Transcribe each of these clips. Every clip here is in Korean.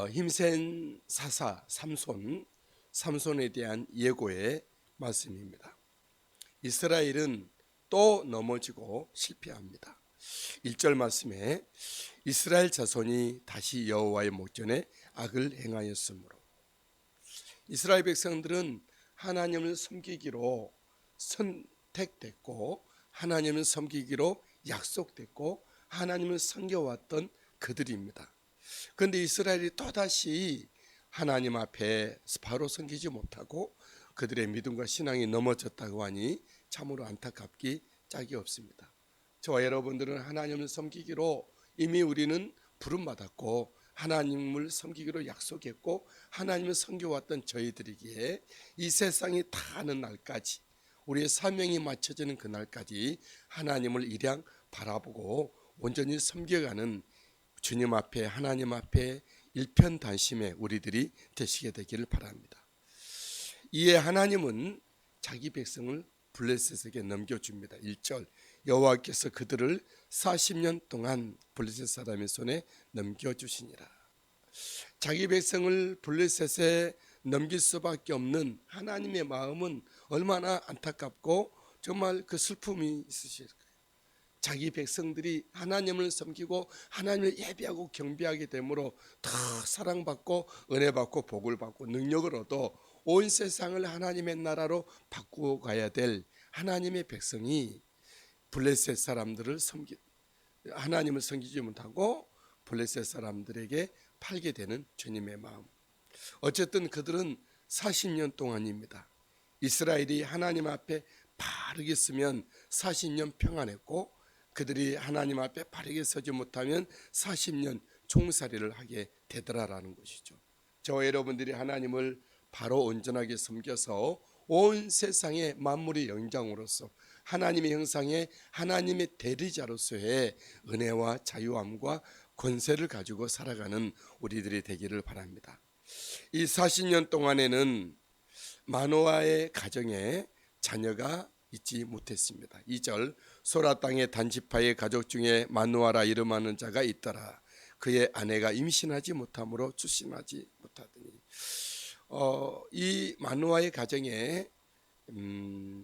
힘센 사사 삼손에 대한 예고의 말씀입니다. 이스라엘은 또 넘어지고 실패합니다. 1절 말씀에 이스라엘 자손이 다시 여호와의 목전에 악을 행하였으므로, 이스라엘 백성들은 하나님을 섬기기로 선택됐고 하나님을 섬기기로 약속됐고 하나님을 섬겨왔던 그들입니다. 그런데 이스라엘이 또다시 하나님 앞에 바로 섬기지 못하고 그들의 믿음과 신앙이 넘어졌다고 하니 참으로 안타깝기 짝이 없습니다. 저와 여러분들은 하나님을 섬기기로 이미 우리는 부름받았고 하나님을 섬기기로 약속했고 하나님을 섬겨왔던 저희들이기에 이 세상이 다하는 날까지, 우리의 사명이 맞춰지는 그날까지 하나님을 일양 바라보고 온전히 섬겨가는 주님 앞에, 하나님 앞에 일편단심의 우리들이 되시게 되기를 바랍니다. 이에 하나님은 자기 백성을 블레셋에게 넘겨줍니다. 1절, 여호와께서 그들을 40년 동안 블레셋 사람의 손에 넘겨주시니라. 자기 백성을 블레셋에 넘길 수밖에 없는 하나님의 마음은 얼마나 안타깝고 정말 그 슬픔이 있으실까요? 자기 백성들이 하나님을 섬기고 하나님을 예배하고 경배하게 되므로 더 사랑받고 은혜받고 복을 받고 능력을 얻어 온 세상을 하나님의 나라로 바꾸어 가야 될 하나님의 백성이 블레셋 사람들을 하나님을 섬기지 못하고 블레셋 사람들에게 팔게 되는 주님의 마음. 어쨌든 그들은 40년 동안입니다. 이스라엘이 하나님 앞에 바르게 서면 40년 평안했고 그들이 하나님 앞에 바르게 서지 못하면 40년 종살이를 하게 되더라라는 것이죠. 저와 여러분들이 하나님을 바로 온전하게 섬겨서 온 세상의 만물의 영장으로서 하나님의 형상의 하나님의 대리자로서의 은혜와 자유함과 권세를 가지고 살아가는 우리들이 되기를 바랍니다. 이 40년 동안에는 마노아의 가정에 자녀가 있지 못했습니다. 2절, 소라 땅의 단지파의 가족 중에 마노아라 이름하는 자가 있더라. 그의 아내가 임신하지 못함으로 출산하지 못하더니, 이 마노아의 가정에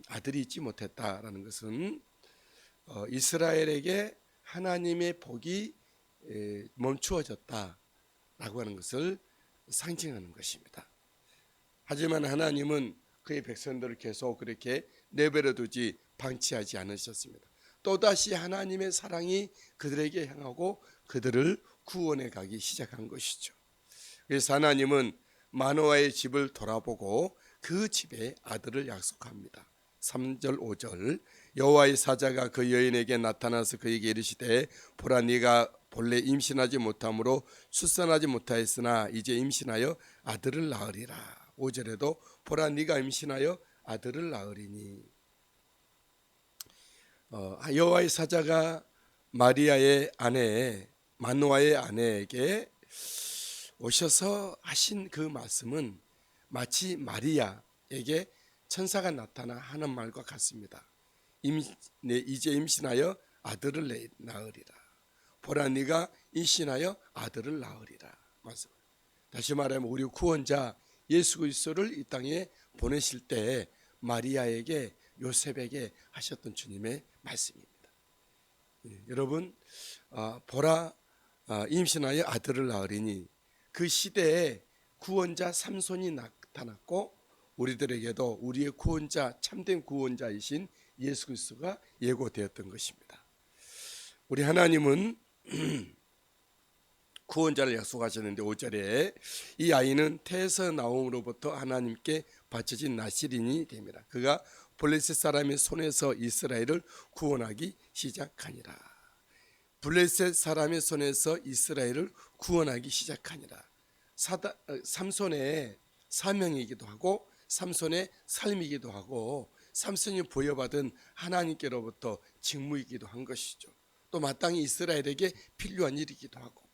아들이 있지 못했다라는 것은 이스라엘에게 하나님의 복이 멈추어졌다라고 하는 것을 상징하는 것입니다. 하지만 하나님은 그의 백성들을 계속 그렇게 내버려 두지 방치하지 않으셨습니다. 또다시 하나님의 사랑이 그들에게 향하고 그들을 구원해 가기 시작한 것이죠. 그래서 하나님은 마노아의 집을 돌아보고 그 집에 아들을 약속합니다. 3절 5절, 여호와의 사자가 그 여인에게 나타나서 그에게 이르시되 보라, 네가 본래 임신하지 못함으로 출산하지 못하였으나 이제 임신하여 아들을 낳으리라. 5절에도 보라, 네가 임신하여 아들을 낳으리니. 여호와의 사자가 마리아의 아내 마노아의 아내에게 오셔서 하신 그 말씀은 마치 마리아에게 천사가 나타나 하는 말과 같습니다. 이제 임신하여 아들을 낳으리라. 보라, 네가 임신하여 아들을 낳으리라. 말씀. 다시 말하면 우리 구원자 예수 그리스도를 이 땅에 보내실 때 마리아에게, 요셉에게 하셨던 주님의 말씀입니다. 여러분, 보라, 임신하여 아들을 낳으리니, 그 시대에 구원자 삼손이 나타났고 우리들에게도 우리의 구원자, 참된 구원자이신 예수 그리스도가 예고되었던 것입니다. 우리 하나님은 구원자를 약속하셨는데 5절에 이 아이는 태에서 나옴으로부터 하나님께 바쳐진 나실인이 됩니다. 그가 블레셋 사람의 손에서 이스라엘을 구원하기 시작하니라. 블레셋 사람의 손에서 이스라엘을 구원하기 시작하니라. 삼손의 사명이기도 하고 삼손의 삶이기도 하고 삼손이 부여받은 하나님께로부터 직무이기도 한 것이죠. 또 마땅히 이스라엘에게 필요한 일이기도 하고,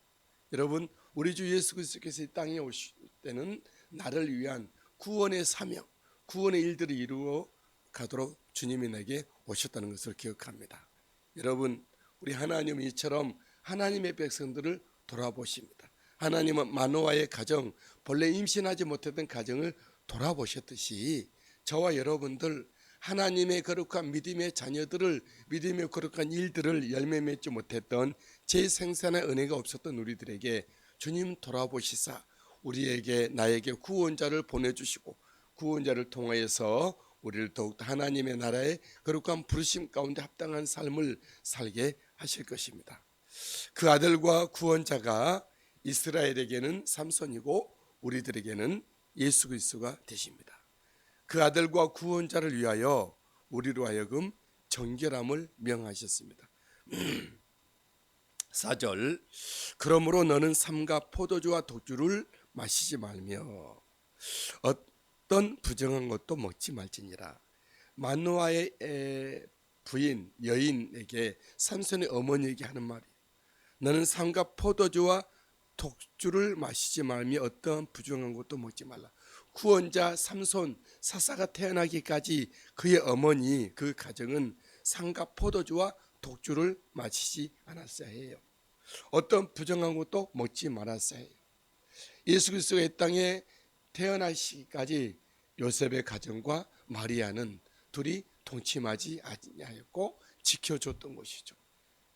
여러분, 우리 주 예수 그리스도께서 이 땅에 오실 때는 나를 위한 구원의 사명, 구원의 일들을 이루어 가도록 주님이 내게 오셨다는 것을 기억합니다. 여러분, 우리 하나님은 이처럼 하나님의 백성들을 돌아보십니다. 하나님은 마노아의 가정, 본래 임신하지 못했던 가정을 돌아보셨듯이 저와 여러분들 하나님의 거룩한 믿음의 자녀들을, 믿음의 거룩한 일들을 열매 맺지 못했던 재생산의 은혜가 없었던 우리들에게 주님 돌아보시사 우리에게, 나에게 구원자를 보내주시고 구원자를 통하여서 우리를 더욱더 하나님의 나라의 거룩한 부르심 가운데 합당한 삶을 살게 하실 것입니다. 그 아들과 구원자가 이스라엘에게는 삼손이고 우리들에게는 예수 그리스도가 되십니다. 그 아들과 구원자를 위하여 우리로 하여금 정결함을 명하셨습니다. 4절, 그러므로 너는 삼가 포도주와 독주를 마시지 말며 어떤 부정한 것도 먹지 말지니라. 마노아의 부인 여인에게 삼손의 어머니에게 하는 말이, 너는 삼가 포도주와 독주를 마시지 말며 어떠한 부정한 것도 먹지 말라. 구원자 삼손 사사가 태어나기까지 그의 어머니, 그 가정은 삼가 포도주와 독주를 마시지 않았어야 해요. 어떤 부정한 것도 먹지 말았어야 해요. 예수 그리스도가 이 땅에 태어나시기까지 요셉의 가정과 마리아는 둘이 동침하지 아니하였고 지켜줬던 것이죠.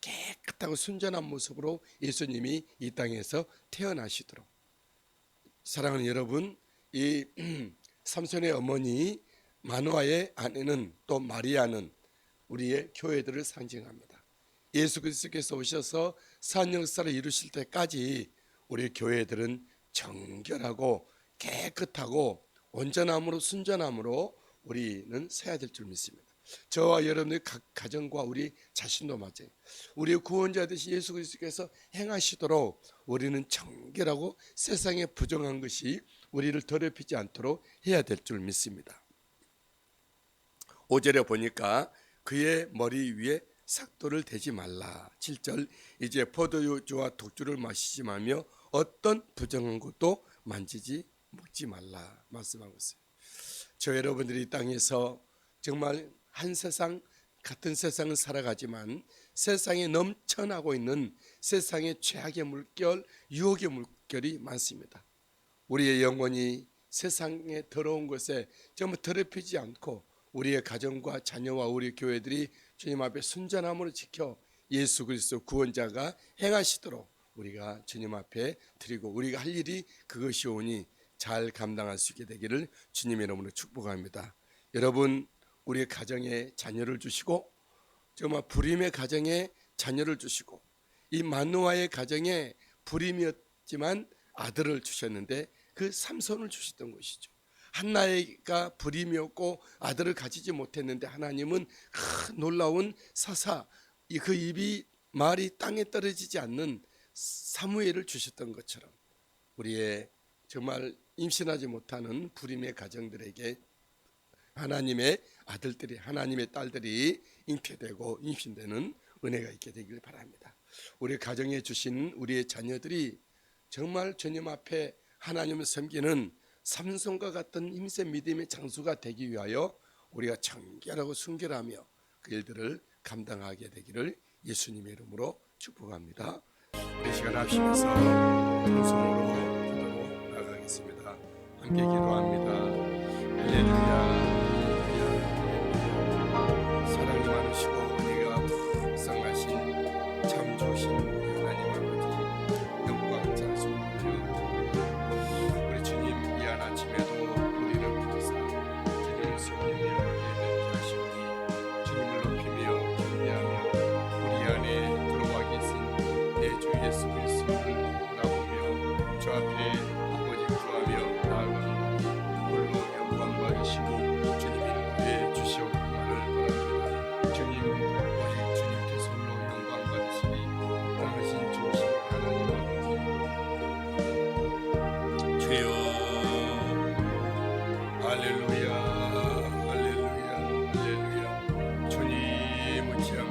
깨끗하고 순전한 모습으로 예수님이 이 땅에서 태어나시도록. 사랑하는 여러분, 이 삼손의 어머니 마노아의 아내는, 또 마리아는 우리의 교회들을 상징합니다. 예수 그리스도께서 오셔서 산 역사를 이루실 때까지 우리 교회들은 정결하고 깨끗하고 온전함으로, 순전함으로 우리는 서야 될 줄 믿습니다. 저와 여러분의 각 가정과 우리 자신도 마찬가지예요. 우리의 구원자 되신 예수 그리스도께서 행하시도록 우리는 정결하고 세상에 부정한 것이 우리를 더럽히지 않도록 해야 될 줄 믿습니다. 5절에 보니까 그의 머리 위에 삭도를 대지 말라. 7절, 이제 포도주와 독주를 마시지 말며 어떤 부정한 것도 만지지 먹지 말라 말씀하고 있어요. 저 여러분들이 이 땅에서 정말 한 세상, 같은 세상을 살아가지만 세상에 넘쳐나고 있는 세상의 죄악의 물결, 유혹의 물결이 많습니다. 우리의 영혼이 세상의 더러운 것에 정말 더럽히지 않고 우리의 가정과 자녀와 우리 교회들이 주님 앞에 순전함으로 지켜 예수 그리스도 구원자가 행하시도록 우리가 주님 앞에 드리고, 우리가 할 일이 그것이오니 잘 감당할 수 있게 되기를 주님의 이름으로 축복합니다. 여러분, 우리의 가정에 자녀를 주시고, 정말 불임의 가정에 자녀를 주시고, 이 마노아의 가정에 불임이었지만 아들을 주셨는데 그 삼손을 주셨던 것이죠. 한나가 불임이었고 아들을 가지지 못했는데 하나님은 큰 놀라운 사사, 그 입이 말이 땅에 떨어지지 않는 사무엘을 주셨던 것처럼 우리의 정말 임신하지 못하는 불임의 가정들에게 하나님의 아들들이, 하나님의 딸들이 잉태되고 임신되는 은혜가 있게 되길 바랍니다. 우리 가정에 주신 우리의 자녀들이 정말 주님 앞에 하나님을 섬기는 삼손과 같은 힘센 믿음의 장수가 되기 위하여 우리가 정결하고 순결하며 그 일들을 감당하게 되기를 예수님의 이름으로 축복합니다. 이 시간 합심해서 통성으로 기도로 나가겠습니다. 함께 기도합니다. 할렐루야. 사랑이 많으시고 은혜가 풍성하신 참 좋으신 하나님 아버지, 영광 찬송 우리 주님, 이 한 아침에도 우리를 부르사 주님을 섬기며 예배케 하시오니 주님을 높이며 경배하며 우리 안에 들어와 계신 내 주 예수 그리스도를 바라보며 주 앞에 아버지 구하며 나아가는 홀로 영광 받으시고 주님 인도해 주시옵기만을 바랍니다. 주님, 오직 주님께서 홀로 영광 받으시니 당하신 좋으신 하나님 아버지, 주여 할렐루야, 할렐루야, 할렐루야. 주님은 참